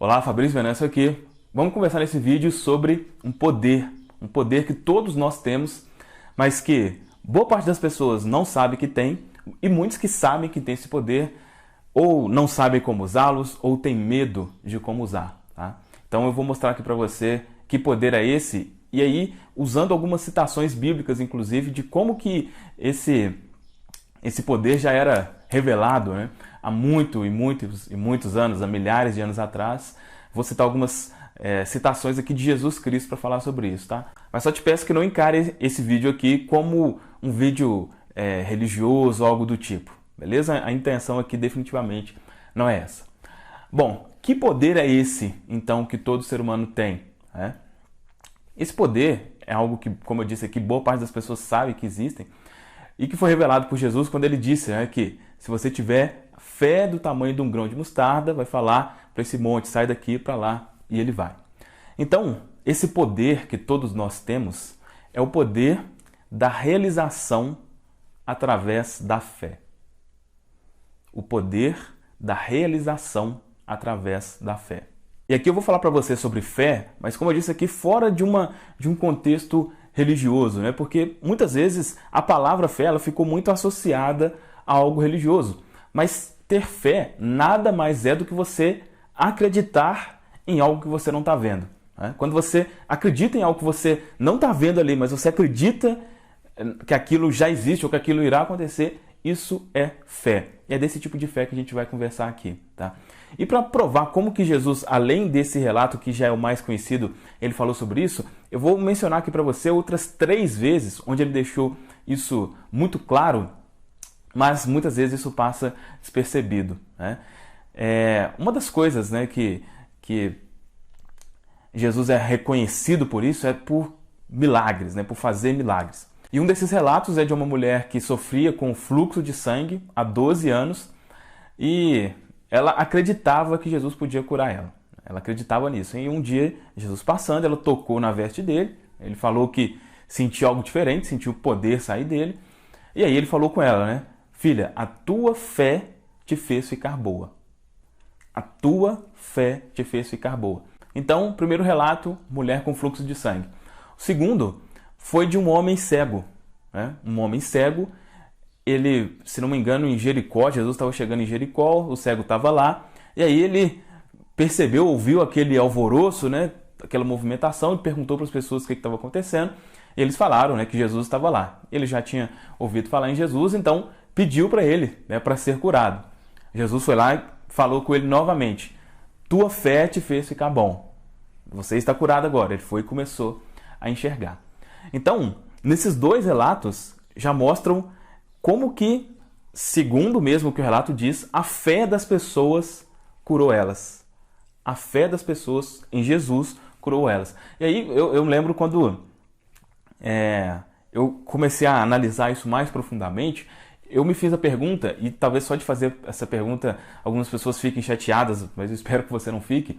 Olá, Fabrício Venâncio aqui. Vamos conversar nesse vídeo sobre um poder que todos nós temos, mas que boa parte das pessoas não sabe que tem, e muitos que sabem que tem esse poder, ou não sabem como usá-los, ou tem medo de como usar. Tá? Então eu vou mostrar aqui para você que poder é esse, e aí usando algumas citações bíblicas, inclusive, de como que esse poder já era revelado, né? Há muitos anos, há milhares de anos atrás. Vou citar algumas citações aqui de Jesus Cristo para falar sobre isso, tá? Mas só te peço que não encare esse vídeo aqui como um vídeo religioso ou algo do tipo, beleza? A intenção aqui definitivamente não é essa. Bom, que poder é esse, então, que todo ser humano tem? Né? Esse poder é algo que, como eu disse aqui, boa parte das pessoas sabe que existem, e que foi revelado por Jesus quando ele disse, né, que se você tiver fé do tamanho de um grão de mostarda, vai falar para esse monte, sai daqui para lá, e ele vai. Então, esse poder que todos nós temos é o poder da realização através da fé. O poder da realização através da fé. E aqui eu vou falar para você sobre fé, mas como eu disse aqui, fora de um contexto religioso, né? Porque muitas vezes a palavra fé ela ficou muito associada a algo religioso. Mas ter fé nada mais é do que você acreditar em algo que você não está vendo. Né? Quando você acredita em algo que você não está vendo ali, mas você acredita que aquilo já existe ou que aquilo irá acontecer, isso é fé. E é desse tipo de fé que a gente vai conversar aqui. Tá? E para provar como que Jesus, além desse relato que já é o mais conhecido, ele falou sobre isso, eu vou mencionar aqui para você outras 3 vezes onde ele deixou isso muito claro, mas muitas vezes isso passa despercebido. Né? Uma das coisas, né, que Jesus é reconhecido por isso é por milagres, né, por fazer milagres. E um desses relatos é de uma mulher que sofria com fluxo de sangue há 12 anos e ela acreditava que Jesus podia curar ela. Ela acreditava nisso. E um dia, Jesus passando, ela tocou na veste dele. Ele falou que sentiu algo diferente, sentiu o poder sair dele. E aí ele falou com ela, né? Filha, a tua fé te fez ficar boa. A tua fé te fez ficar boa. Então, primeiro relato, mulher com fluxo de sangue. O segundo foi de um homem cego. Né? Um homem cego. Ele, se não me engano, em Jericó, Jesus estava chegando em Jericó, o cego estava lá, e aí ele percebeu, ouviu aquele alvoroço, né, aquela movimentação, e perguntou para as pessoas o que estava acontecendo, e eles falaram, né, que Jesus estava lá. Ele já tinha ouvido falar em Jesus, então pediu para ele, né, para ser curado. Jesus foi lá e falou com ele novamente, tua fé te fez ficar bom, você está curado agora. Ele foi e começou a enxergar. Então, nesses 2 relatos, já mostram como que, segundo mesmo o que o relato diz, a fé das pessoas curou elas. A fé das pessoas em Jesus curou elas. E aí eu lembro quando eu comecei a analisar isso mais profundamente, eu me fiz a pergunta, e talvez só de fazer essa pergunta algumas pessoas fiquem chateadas, mas eu espero que você não fique.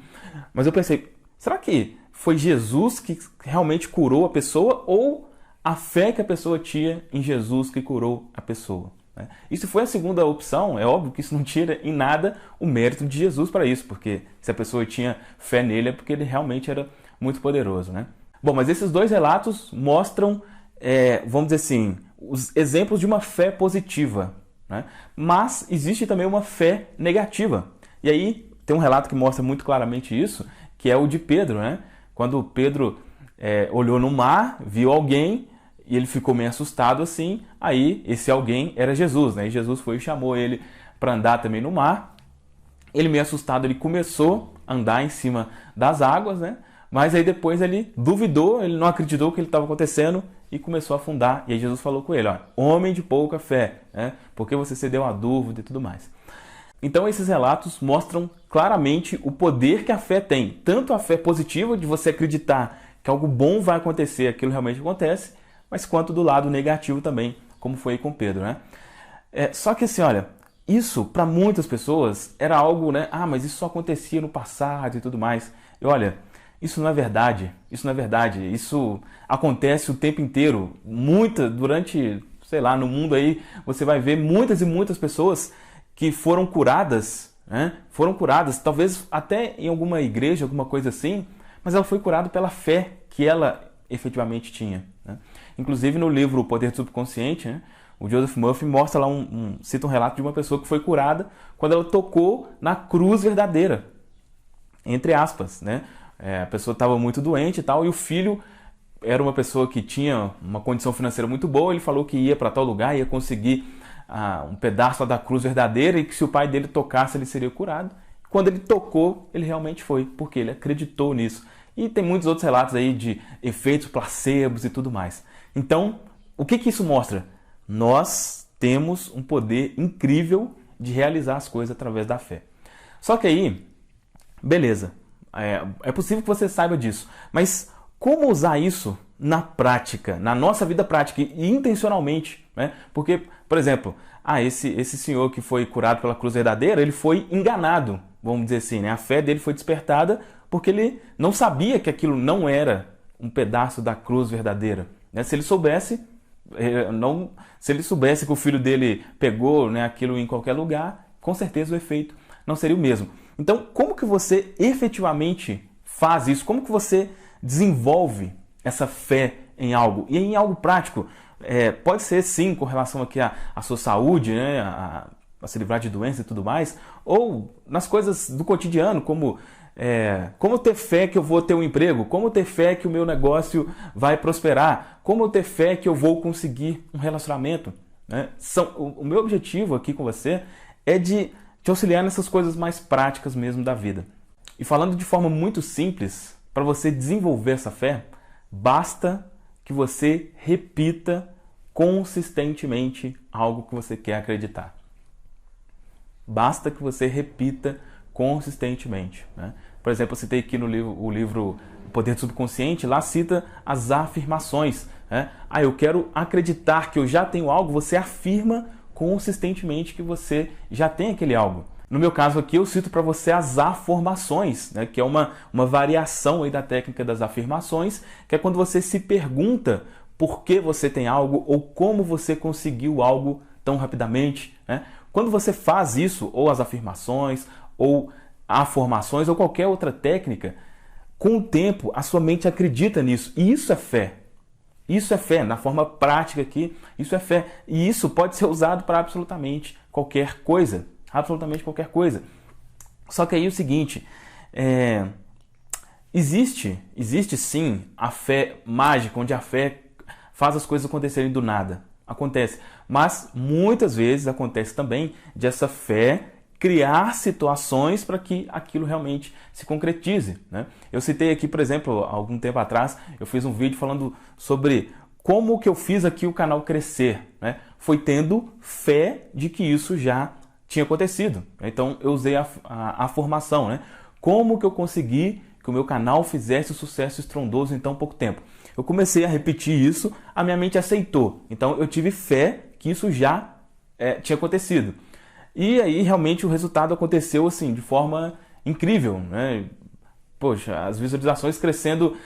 Mas eu pensei, será que foi Jesus que realmente curou a pessoa ou a fé que a pessoa tinha em Jesus que curou a pessoa? Né? E se foi a segunda opção, é óbvio que isso não tira em nada o mérito de Jesus para isso, porque se a pessoa tinha fé nele é porque ele realmente era muito poderoso. Né? Bom, mas esses 2 relatos mostram, vamos dizer assim, os exemplos de uma fé positiva. Né? Mas existe também uma fé negativa. E aí tem um relato que mostra muito claramente isso, que é o de Pedro. Né? Quando Pedro olhou no mar, viu alguém e ele ficou meio assustado assim, aí esse alguém era Jesus, né? E Jesus foi e chamou ele para andar também no mar. Ele meio assustado, ele começou a andar em cima das águas, né? Mas aí depois ele duvidou, ele não acreditou que ele estava acontecendo e começou a afundar. E aí Jesus falou com ele, ó, homem de pouca fé, né? Porque você cedeu à dúvida e tudo mais. Então esses relatos mostram claramente o poder que a fé tem. Tanto a fé positiva de você acreditar que algo bom vai acontecer, aquilo realmente acontece, mas quanto do lado negativo também, como foi com Pedro. Né? Só que assim, olha, isso para muitas pessoas era algo, né? Ah, mas isso só acontecia no passado e tudo mais. E olha, isso não é verdade, isso acontece o tempo inteiro, durante, sei lá, no mundo aí, você vai ver muitas e muitas pessoas que foram curadas né? Foram curadas, talvez até em alguma igreja, alguma coisa assim, mas ela foi curada pela fé que ela efetivamente tinha, né? Inclusive no livro O Poder do Subconsciente, né, o Joseph Murphy mostra lá, cita um relato de uma pessoa que foi curada quando ela tocou na cruz verdadeira, entre aspas, né? A pessoa estava muito doente e tal, e o filho era uma pessoa que tinha uma condição financeira muito boa, ele falou que ia para tal lugar, ia conseguir um pedaço da cruz verdadeira e que se o pai dele tocasse ele seria curado. Quando ele tocou, ele realmente foi, porque ele acreditou nisso. E tem muitos outros relatos aí de efeitos placebos e tudo mais. Então, o que isso mostra? Nós temos um poder incrível de realizar as coisas através da fé. Só que aí, beleza, é possível que você saiba disso, mas como usar isso na prática, na nossa vida prática e intencionalmente, né? Porque, por exemplo, esse senhor que foi curado pela cruz verdadeira, ele foi enganado, vamos dizer assim, né? A fé dele foi despertada porque ele não sabia que aquilo não era um pedaço da cruz verdadeira, né? Se ele soubesse que o filho dele pegou, né, aquilo em qualquer lugar, com certeza o efeito não seria o mesmo. Então, como que você efetivamente faz isso? Como que você desenvolve essa fé em algo? E em algo prático, pode ser sim com relação aqui à sua saúde, né, a se livrar de doença e tudo mais, ou nas coisas do cotidiano, como ter fé que eu vou ter um emprego, como ter fé que o meu negócio vai prosperar, como ter fé que eu vou conseguir um relacionamento, né? O meu objetivo aqui com você é de te auxiliar nessas coisas mais práticas mesmo da vida. E falando de forma muito simples, para você desenvolver essa fé, basta que você repita consistentemente algo que você quer acreditar. Basta que você repita consistentemente, né? Por exemplo, eu citei aqui no livro O Poder do Subconsciente, lá cita as afirmações, né? Eu quero acreditar que eu já tenho algo, você afirma consistentemente que você já tem aquele algo. No meu caso aqui, eu cito para você as afirmações, né, que é uma variação aí da técnica das afirmações, que é quando você se pergunta por que você tem algo ou como você conseguiu algo tão rapidamente, né? Quando você faz isso, ou as afirmações, ou afirmações, ou qualquer outra técnica, com o tempo a sua mente acredita nisso. E isso é fé. Isso é fé, na forma prática aqui, isso é fé. E isso pode ser usado para absolutamente qualquer coisa. Absolutamente qualquer coisa. Só que aí é o seguinte, existe sim a fé mágica, onde a fé faz as coisas acontecerem do nada. Acontece. Mas muitas vezes acontece também de essa fé criar situações para que aquilo realmente se concretize, né? Eu citei aqui, por exemplo, há algum tempo atrás, eu fiz um vídeo falando sobre como que eu fiz aqui o canal crescer, né? Foi tendo fé de que isso já tinha acontecido. Então eu usei a formação, né? Como que eu consegui que o meu canal fizesse um sucesso estrondoso em tão pouco tempo? Eu comecei a repetir isso, a minha mente aceitou. Então eu tive fé que isso já tinha acontecido. E aí realmente o resultado aconteceu assim, de forma incrível, né? Poxa, as visualizações crescendo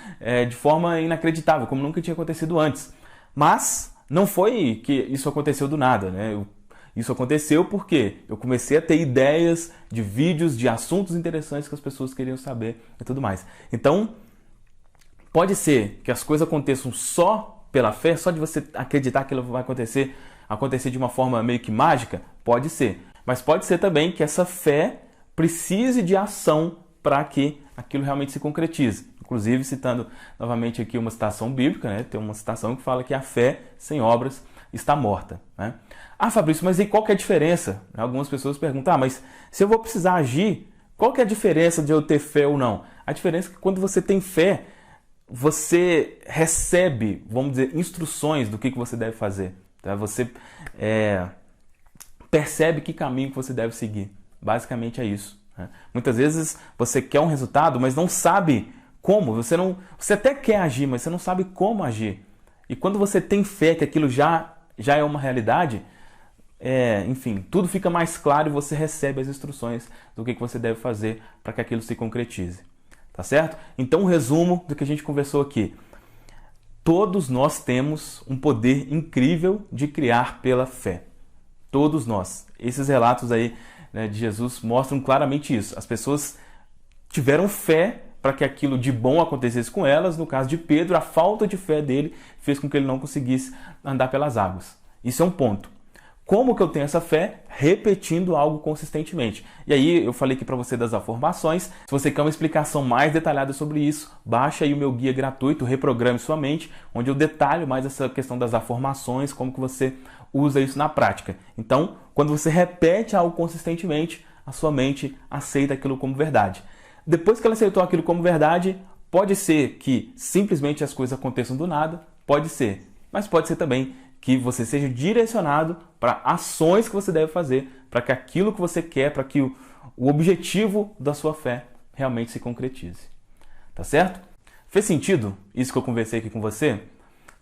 de forma inacreditável, como nunca tinha acontecido antes. Mas não foi que isso aconteceu do nada, né? Isso aconteceu porque eu comecei a ter ideias de vídeos, de assuntos interessantes que as pessoas queriam saber e tudo mais. Então, pode ser que as coisas aconteçam só pela fé, só de você acreditar que aquilo vai acontecer de uma forma meio que mágica? Pode ser. Mas pode ser também que essa fé precise de ação para que aquilo realmente se concretize. Inclusive, citando novamente aqui uma citação bíblica, né? Tem uma citação que fala que a fé sem obras está morta, né? Fabrício, mas e qual que é a diferença? Algumas pessoas perguntam, mas se eu vou precisar agir, qual que é a diferença de eu ter fé ou não? A diferença é que quando você tem fé, você recebe, vamos dizer, instruções do que você deve fazer, tá? Você percebe que caminho que você deve seguir. Basicamente é isso, né? Muitas vezes você quer um resultado, mas não sabe como. Você até quer agir, mas você não sabe como agir. E quando você tem fé que aquilo já é uma realidade, enfim, tudo fica mais claro e você recebe as instruções do que você deve fazer para que aquilo se concretize. Tá certo? Então, um resumo do que a gente conversou aqui. Todos nós temos um poder incrível de criar pela fé. Todos nós. Esses relatos aí né, de Jesus mostram claramente isso. As pessoas tiveram fé para que aquilo de bom acontecesse com elas. No caso de Pedro, a falta de fé dele fez com que ele não conseguisse andar pelas águas. Isso é um ponto. Como que eu tenho essa fé? Repetindo algo consistentemente. E aí eu falei aqui para você das afirmações. Se você quer uma explicação mais detalhada sobre isso, baixa aí o meu guia gratuito, Reprograme Sua Mente, onde eu detalho mais essa questão das afirmações, como que você usa isso na prática. Então, quando você repete algo consistentemente, a sua mente aceita aquilo como verdade. Depois que ela aceitou aquilo como verdade, pode ser que simplesmente as coisas aconteçam do nada, pode ser, mas pode ser também que você seja direcionado para ações que você deve fazer para que aquilo que você quer, para que o objetivo da sua fé realmente se concretize. Tá certo? Fez sentido isso que eu conversei aqui com você?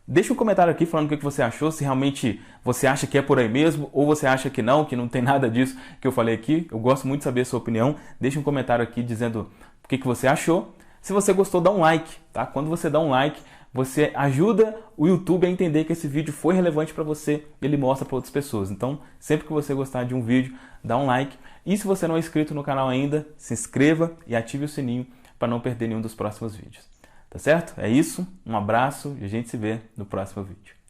Deixa um comentário aqui falando o que você achou, se realmente você acha que é por aí mesmo ou você acha que não tem nada disso que eu falei aqui. Eu gosto muito de saber a sua opinião. Deixa um comentário aqui dizendo o que você achou. Se você gostou, dá um like, tá? Quando você dá um like, você ajuda o YouTube a entender que esse vídeo foi relevante para você, ele mostra para outras pessoas. Então, sempre que você gostar de um vídeo, dá um like. E se você não é inscrito no canal ainda, se inscreva e ative o sininho para não perder nenhum dos próximos vídeos. Tá certo? É isso, um abraço e a gente se vê no próximo vídeo.